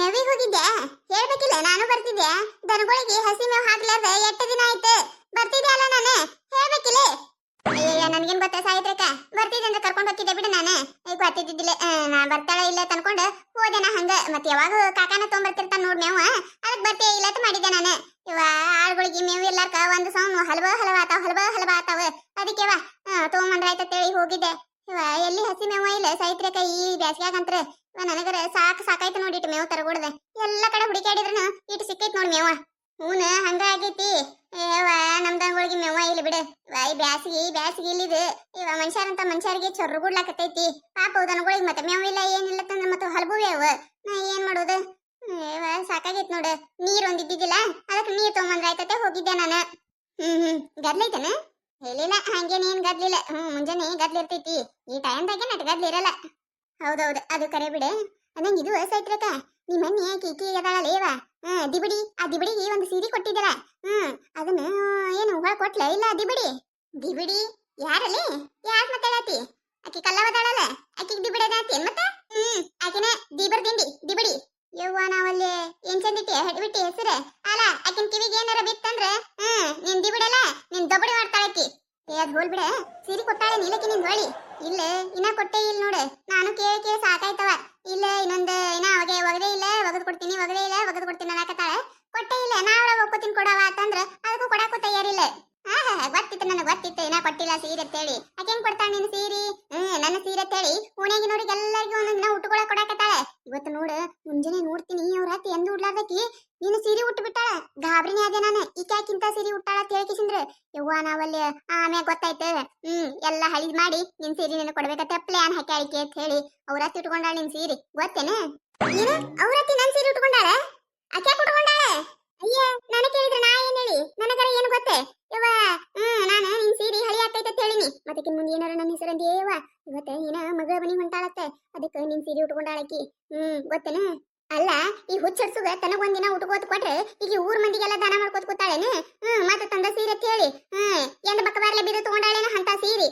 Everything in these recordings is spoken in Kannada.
ಮೇವಿಗೆ ಹೋಗಿದ್ದೆ ಹೇಳ್ಬೇಕಿಲ್ಲ ನಾನು ಬರ್ತಿದ್ದೆ ದನಗಳಿಗೆ ಹಸಿ ಮೇವು ಹಾಕ್ಲಾರ್ದೆ ಎಷ್ಟು ದಿನ ಆಯ್ತು ಬರ್ತಿದ್ದೆ ಅಲ್ಲ ನಾನು ಹೇಳ್ಬೇಕಿಲ್ಲ ಅಯ್ಯಯ್ಯ ನನ್ಗೇನ್ ಗೊತ್ತ ಸಾಯಿತ್ರಕ್ಕ ಬರ್ತಿದ್ದೆ ಅಂತ ಕರ್ಕೊಂಡು ಹೋಗ್ತಿದ್ದೆ ಬಿಡು ನಾನು ಈಗ ಬರ್ತಿದ್ದಿಲ್ಲ ನಾ ಬರ್ತಾಳ ಇಲ್ಲ ತನ್ಕೊಂಡು ಹೋದೆ ನಾ ಹಂಗ ಮತ್ತೆ ಯಾವಾಗ ಕಾಕಾನ ತೊಗೊಂಬರ್ತಿರ್ತಾನ ನೋಡ್ ಮೇವು ಅದಕ್ಕೆ ಬರ್ತೀಯ ಇಲ್ಲ ಅಂತ ಮಾಡಿದ್ದೆ ನಾನು ಇವ ಆಳುಗಳಿಗೆ ಮೇವು ಇರ್ಲಾರ್ಕ ಒಂದು ಸೌನ್ ಹಲವ ಆತಾವ ಅದಕ್ಕೆ ತೊಗೊಂಬಂದ್ರ ಆಯ್ತೇಳಿ ಹೋಗಿದ್ದೆ ಇವ ಎಲ್ಲಿ ಹಸಿ ಮೇವ ಇಲ್ಲ ಸಾಯಿತ್ರಕ್ಕ ಈ ಬ್ಯಾಸ್ಗ್ಯಾಗಂತ್ರ ನನಗರ ಸಾಕಾಯ್ತು ನೋಡಿಟ್ಟು ಮೇವು ತರಗೊಡ್ದೆ ಎಲ್ಲಾ ಕಡೆ ಹುಡುಕಾಡಿದ್ರನು ಇಟ್ಟು ಸಿಕ್ಕೈತ್ ನೋಡ್ ಮೇವ ಹೂನ ಹಂಗ ಆಗೈತಿ ಏವ ನಮ್ ದನಗಳಿಗೆ ಮೇವ ಇಲ್ಲ ಬಿಡು ಈ ಬ್ಯಾಸಿಗೆ ಇಲ್ಲಿದು ಇವ ಮನುಷ್ಯರಿಗೆ ಚೊರ್ರುಗುಡ್ಲಾಕತೈತಿ ಪಾಪ ದನಗಳಿಗೆ ಮತ್ತೆ ಮೇವ ಇಲ್ಲ ಏನಿಲ್ಲ ತಂದ್ರೆ ಮತ್ತೆ ಹಲಬುವೆ ಅವ ನಾ ಏನ್ ಮಾಡೋದು ಸಾಕಾಗೈತ್ ನೋಡು ನೀರ್ ಒಂದಿದ್ದಿದ್ದಿಲ್ಲ ಅದಕ್ಕೆ ನೀರ್ ತಗೊಂಬಂದ್ರ ಆಯ್ತತೆ ಹೋಗಿದ್ದೆ ನಾನು ಗದ್ಲೈತನ ಹೇಳಿಲ್ಲ ಹಂಗೇನೇನ್ ಗದ್ಲಿಲ್ಲ ಮುಂಜಾನೆ ಗದ್ಲಿರ್ತೈತಿ ಈ ಟೈಮ್ದಾಗೆ ನಟ್ ಗದ್ಲಿರಲ್ಲ ಹೌದೌದು ಅದು ಕರೆ ಬಿಡೆ ನಂಗೆ ಇದು ವಯಸ್ಸಾಯ್ತ್ರಕ್ಕ ನಿಮ್ಮ ಮನೆ ಕೀಕಿ ಅದಾಳಲ್ಲ ಏವ ದಿಬಿಡಿ ಆ ದಿಬಿಡಿಗೆ ಒಂದು ಸೀರೆ ಕೊಟ್ಟಿದ್ದಾರ ಅದನ್ನ ಏನು ಹೊಳ ಕೊಟ್ಲ ಇಲ್ಲ ದಿಬಿಡಿ ಯಾರಲ್ಲಿ ಯಾಕೆ ಮಾತಾಡತಿ ಆಕಿ ಕಲ್ಲವದಾಳಲ್ಲ ಆಕಿಗೆ ದಿಬಿಡಿ ಅದಾತೇನ್ ಮತ್ತ ಆಕಿನ ದಿಬಿಡಿ ಯವ್ವ ನಾವಲ್ಲಿ ಏನ್ ಚಂದಿಟ್ಟಿ ಹೆಡ್ಬಿಟ್ಟಿ ಹೆಸರು ಅಲ್ಲ ಆಕಿನ ಕಿವಿಗೆ ಏನಾರ ಬಿತ್ತಂದ್ರ ನೀನ್ ದಿಬಿಡಲ್ಲ ನೀನ್ ದೊಬಡಿ ಮಾಡ್ತಾಳಕಿ ಅದ್ ಹೋಲ್ ಬಿಡ ಸೀರೆ ಕೊಟ್ಟಾಳೆ ನೀಲಕ್ಕಿ ನಿನ್ ಹೊಳಿ ಇಲ್ಲ ಇನ್ನ ಕೊಟ್ಟೆ ಇಲ್ಲ ನೋಡು ನಾನು ಕೇಳಿ ಸಾಕಾಯ್ತವ ಇಲ್ಲ ಇನ್ನೊಂದು ಇನ್ನ ಒಗದೇ ಇಲ್ಲ ಒಗದ್ ಕೊಡ್ತೀನಿ ಅನ್ನಕತ್ತಾಳೆ ಕೊಟ್ಟೆ ಇಲ್ಲ ನಾವಳ ಒಪ್ಕೋತೀನಿ ಕೊಡವ ಅಂತಂದ್ರ ಅದಕ್ಕೂ ಕೊಡಕ್ಕೂ ತಯಾರಿಲ್ಲ ಗೊತ್ತಿತ್ತು ನನಗೆ ಗೊತ್ತಿತ್ತು ಇನ್ನ ಕೊಟ್ಟಿಲ್ಲ ಸೀರೆ ಅಂತೇಳಿ ಆಕೆ ಹೆಂಗ್ ಕೊಡ್ತಾಳ ನಿನ್ ಸೀರೆ ನನ್ನ ಸೀರೆ ಅಂತೇಳಿ ಓಣ್ಯಾಗಿನವ್ರಿಗೆ ಎಲ್ಲರಿಗೂ ಒಂದೊಂದಿನ ಉಟ್ಕೊಳಕ್ ಕೊಡಾಕತ್ತಾಳೆ ಇವತ್ತು ನೋಡು ಮುಂಜಾನೆ ನೋಡ್ತೀನಿ ಅವ್ರ ಹತ್ತಿ ಎಂದು ಉಡ್ಲಾರ್ದಕ್ಕಿ ನೀನು ಸೀರೆ ಉಟ್ಟು ಬಿಟ್ಟಾಳ ಗಾಬ್ರಿನೇ ಅದೇ ನಾನು ಈಕ್ಯಾಕಿಂತ ಸೀರೆ ಉಟ್ಟಾಳ ಅಂತ ಹೇಳ್ಕಿಸಿಂದ್ರ ಯವ್ವ ನಾವಲ್ಲಿ ಆಮ್ಯಾಗ ಗೊತ್ತಾಯ್ತು ಎಲ್ಲ ಹಳಿದ್ ಮಾಡಿ ನಿನ್ ಸೀರೆ ನಿನ್ ಕೊಡ್ಬೇಕಂತ ಪ್ಲಾನ್ ಹಾಕ್ಯಾಳಿಕೆ ಅಂತ ಹೇಳಿ ಅವ್ರ ಹತ್ತಿ ಉಟ್ಕೊಂಡಾಳ ನಿನ್ ಸೀರೆ ಗೊತ್ತೇನ ಏನು ಅವ್ರ ಹತ್ತಿ ನನ್ ಸೀರೆ ಉಟ್ಕೊಂಡಾಳ ಆಕೆ ಉಟ್ಕೊಂಡಾಳೆ ಅಯ್ಯ ನಾನು ಕೇಳಿದ್ರೆ ನಾ ಏನ್ ಹೇಳಿ ನನಗರ ಏನು ಗೊತ್ತೇ ಯವ್ವ ನಾನು ನಿನ್ ಸೀರೆ ಹಳಿ ಆಗ್ತೈತೆ ಅಂತ ಹೇಳಿನಿ ಮತ್ತೆ ಮುಂದೆ ಏನಾರ ನನ್ನ ಹೆಸರಂದೇ ಯವ್ವ ಇವತ್ತ ಏನ ಮಗ ಮನಿ ಹೊಂಟಾಳತ್ತೆ ಅದಕ್ಕೆ ನಿನ್ ಸೀರೆ ಉಟ್ಕೊಂಡಾಳಕಿ ಗೊತ್ತೇನ ಅಲ್ಲ ಈ ಹುಚ್ಚಡ್ಸುಗ ತನಗೊಂದಿನ ಉಟ್ಕೋತ್ ಕೊಟ್ರೆ ಈಗ ಊರ್ ಮಂದಿಗೆಲ್ಲ ದಾನ ಮಾಡ್ಕೋತ ಕೂತಾಳೇನು ಮತ್ತೆ ತಂದ ಸೀರೆ ಅಂತ ಹೇಳಿ ಎಂದ ಬಕ್ಕ ಬಾರ್ಲೆ ಬಿದ್ದು ತಗೊಂಡಾಳೇನ ಅಂತ ಸೀರೆ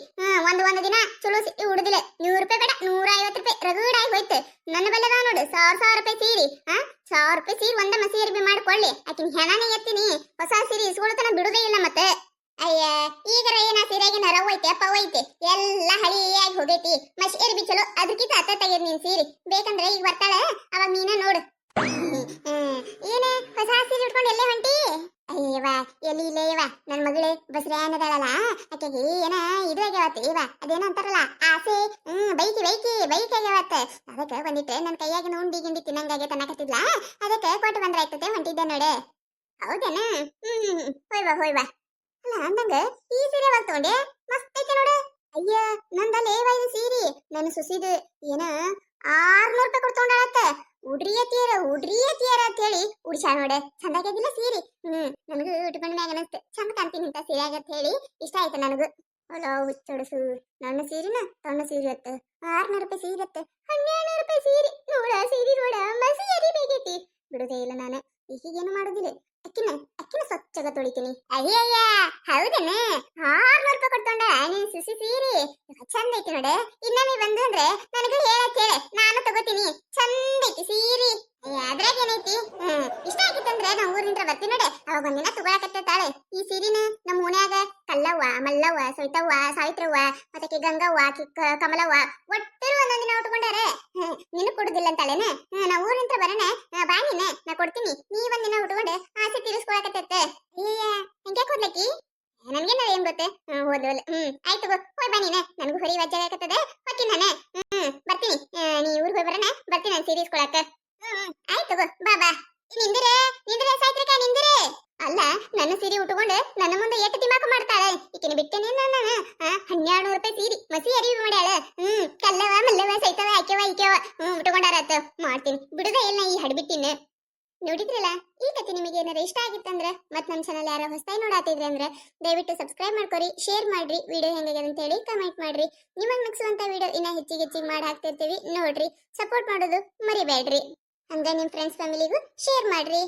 ಒಂದು ದಿನ ಚಲೋ ಸೀರೆ ಉಡುದಿಲ್ಲ 100 ರೂಪಾಯಿ ಬೇಡ 150 ರೂಪಾಯಿ ರಗಡಾಗಿ ಹೋಯ್ತು ನನ್ನ ಬಲ್ಲೆ ಅದಾವ ನೋಡು 1000 ರೂಪಾಯಿ ಸೀರೆ 1000 ರೂಪಾಯಿ ಸೀರೆ ಒಂದ ಮಸಿ ಅರ್ಬಿ ಮಾಡ್ಕೊಳ್ಳಿ ಆಕಿನ ಹೆಣನೇ ಎತ್ತೀನಿ ಹೊಸ ಸೀರೆ ಇಸ್ಕೊಳ್ತನ ಬಿಡುದೇ ಇಲ್ಲ ಮತ್ತೆ ಅಯ್ಯ ಈಗರ ಏನ ಸೀರೆಗೆ ನರವ್ ಐತೆ ಪವ್ ಐತೆ ಎಲ್ಲ ಹಳಿಯಾಗಿ ಹೋಗೈತಿ ಮಸಿ ಅರ್ಬಿ ಚಲೋ ಅದಕ್ಕಿಂತ ಅತ್ತ ತೆಗೆದ್ ನೀನ್ ಸೀರೆ ಬೇಕಂದ್ರೆ ಈಗ ಬರ್ತಾಳೆ ಅವಾಗ ನೀನ ನೋಡು ಏನ ಹೊಸ ಸೀರೆ ಉಟ್ಕೊಂಡು ಎಲ್ಲೇ ಹೊಂಟಿ ಅಯ್ಯವ ಎಲ್ಲಿ ಇಲ್ಲೇ ಇವ ನನ್ ಮಗಳು ಬಸ್ರೆ ಅನ್ನದಾಳಲ್ಲ ಆಕೆಗೆ ಏನ ಇದು ಆಗ್ಯಾವತ್ತ ಇವ ಅದೇನೋ ಅಂತಾರಲ್ಲ ಆಸೆ ಬೈಕ್ ಆಗ್ಯಾವತ್ತ ಅದಕ್ಕೆ ಬಂದಿಟ್ಟು ನನ್ ಕೈಯಾಗ ಉಂಡಿ ಗಿಂಡಿ ತಿನ್ನಂಗಾಗೆ ತನ್ನಕತ್ತಿದ್ಲ ಅದಕ್ಕೆ ಕೊಟ್ಟು ಬಂದ್ರಾಯ್ತತೆ ಹೊಂಟಿದ್ದೆ ನೋಡೆ ಹೌದೇನ ಹೋಯ್ ಬಾ ಅಲ್ಲ ಅಂದಂಗ ಈ ಸೀರೆ ಯಾವಾಗ ತಗೊಂಡೆ ಮಸ್ತ್ ಐತೆ ನೋಡು ಅಯ್ಯ ನಂದಲ್ಲೇ ಇದು ಸೀರೆ ನನ್ನ ಸುಸಿದು ಏನ 600 ರೂಪಾಯಿ ಕೊಡ್ತೊಂಡಾಳತ್ತ ಉಡ್ರಿಯತಿಯರ ಅಂತ ಹೇಳಿ ಉಡ್ಸಾಳ ನೋಡೆ ಚಂದಾಗಿಲ್ಲ ಸೀರೆ ನನಗೂ ಉಟ್ಕೊಂಡ ಮ್ಯಾಗ ಅನಸ್ತು ಚಂದ ಕಾಣ್ತೀನಿ ಅಂತ ಸೀರೆ ಆಗತ್ತ ಹೇಳಿ ಇಷ್ಟ ಆಯ್ತು ನನಗೂ ಅಲ್ಲ ಹುಚ್ಚಡಸು ನನ್ನ ಸೀರೆನ ತನ್ನ ಸೀರೆ ಅತ್ತ 600 ರೂಪಾಯಿ ಸೀರೆ ಅತ್ತ 1200 ರೂಪಾಯಿ ಸೀರೆ ನೋಡ ಸೀರೆ ನೋಡ ಮಸಿ ಅರಿಬೇಕೈತಿ ಬಿಡುದೇ ಇಲ್ಲ ನಾನು ಈಗೇನು ಮಾಡೋದಿಲ್ಲ ಅಕ್ಕಿನ ಸ್ವಚ್ಛಗ ತೊಳಿತೀನಿ ಅಯ್ಯಯ್ಯ ಹೌದನ 600 ರೂಪಾಯಿ ಕೊಡ್ಕೊಂಡ ನೀನ್ ಸುಸಿ ಸೀರೆ ಚಂದ ಐತಿ ನೋಡೆ ಇನ್ನೊಮ್ಮೆ ಬಂದು ಅಂದ್ರೆ ನನಗೆ ಹೇಳಕ್ಕೆ ನಾನು ತಗೋತೀನಿ ಚಂದ ಐತಿ ಸೀರೆ ಅದ್ರಾಗ ಏನೈತಿ ಇಷ್ಟ ಆಗಿತ್ತಂದ್ರೆ ನಾ ಊರಿಂದ ಬರ್ತೀನಿ ನೋಡೆ ಅವಾಗ ಒಂದಿನ ತಗೊಳಕತ್ತಾಳೆ ಈ ಸೀರಿನ ನಮ್ಮ ಓಣ್ಯಾಗ ಕಲ್ಲವ್ವ ಮಲ್ಲವ್ವ ಸವಿತವ್ವ ಸಾವಿತ್ರವ್ವ ಮತ್ತೆ ಗಂಗವ್ವ ಕಮಲವ್ವ ಒಟ್ಟರು ಒಂದೊಂದಿನ ಉಟ್ಕೊಂಡಾರೆ ನಿನ್ನ ಕೊಡುದಿಲ್ಲ ಅಂತಾಳೆನ ನಾ ಊರಿಂದ ಬರೋಣ ಬಾ ನೀನೆ ನಾ ಕೊಡ್ತೀನಿ ನೀ ಒಂದಿನ ಉಟ್ಕೊಂಡು ಆಸೆ ತೀರಿಸ್ಕೊಳಕತ್ತ ಹೆಂಗೆ ಕೊಡ್ಲಕ್ಕಿ ನನ್ಗೇನ ಏನ್ ಗೊತ್ತೆ ಹೋದ್ವಲ್ಲ ಆಯ್ತು ಹೋಯ್ ಬಾ ನೀನೆ ನನಗೂ ಹೊರಿ ವಜ್ಜೆ ಆಗತ್ತದೆ ಹೊಕ್ಕಿ ನಾನೆ ಬರ್ತೀನಿ ನೀ ಊರಿಗೆ ಹೋಗಿ ಬರೋಣ ಬರ್ತೀನಿ ನಾನು ಸೀರೆ ಇಸ್ಕೊಳಕ ಆಯ್ತು ಬಾ ನಿಂದ್ರೆ ಸಾಯ್ತ್ರಕ ನಿಂದ್ರೆ ಅಲ್ಲ ನನ್ನ ಸೀರೆ ಉಟ್ಕೊಂಡು ನನ್ನ ಮುಂದೆ ಏಟ ತಿಮಾಕ ಮಾಡ್ತಾಳೆ ಈಕಿನ ಬಿಟ್ಟೇನೆ ನಾನು 1200 ರೂಪಾಯಿ ಸೀರೆ ಮಸಿ ಅರಿವಿ ಮಾಡ್ಯಾಳ ಕಲ್ಲವ ಮಲ್ಲವ ಸೈತವ ಆಕೆವ ಉಟ್ಕೊಂಡಾರತ್ತ ಮಾಡ್ತೀನಿ ಬಿಡುದೇ ಇಲ್ಲ ಈ ಹಡ್ಬಿಟ್ಟಿನ ನೋಡಿದ್ರಲ್ಲ ಈ ಕಥೆ ನಿಮಗೆ ಏನಾರ ಇಷ್ಟ ಆಗಿತ್ತಂದ್ರೆ ಮತ್ತೆ ನಮ್ಮ ಚಾನಲ್ ಯಾರು ಹೊಸದಾಗಿ ನೋಡಾತಿದ್ರಿ ಅಂದ್ರೆ ದಯವಿಟ್ಟು ಸಬ್ಸ್ಕ್ರೈಬ್ ಮಾಡ್ಕೊರಿ ಶೇರ್ ಮಾಡ್ರಿ ವಿಡಿಯೋ ಹೆಂಗಾಗ್ಯದ ಅಂತ ಹೇಳಿ ಕಮೆಂಟ್ ಮಾಡ್ರಿ ನಿಮಗೆ ಮಿಕ್ಸುವಂತ ವಿಡಿಯೋ ಇನ್ನ ಹೆಚ್ಚಿಗೆ ಮಾಡಿ ಹಾಕ್ತಿರ್ತೀವಿ ನೋಡ್ರಿ ಸಪೋರ್ಟ್ ಮಾಡೋದು ಮರಿಬೇಡ್ರಿ ಹಂಗ ನಿಮ್ಮ ಫ್ರೆಂಡ್ಸ್ ಫ್ಯಾಮಿಲಿಗೂ ಶೇರ್ ಮಾಡ್ರಿ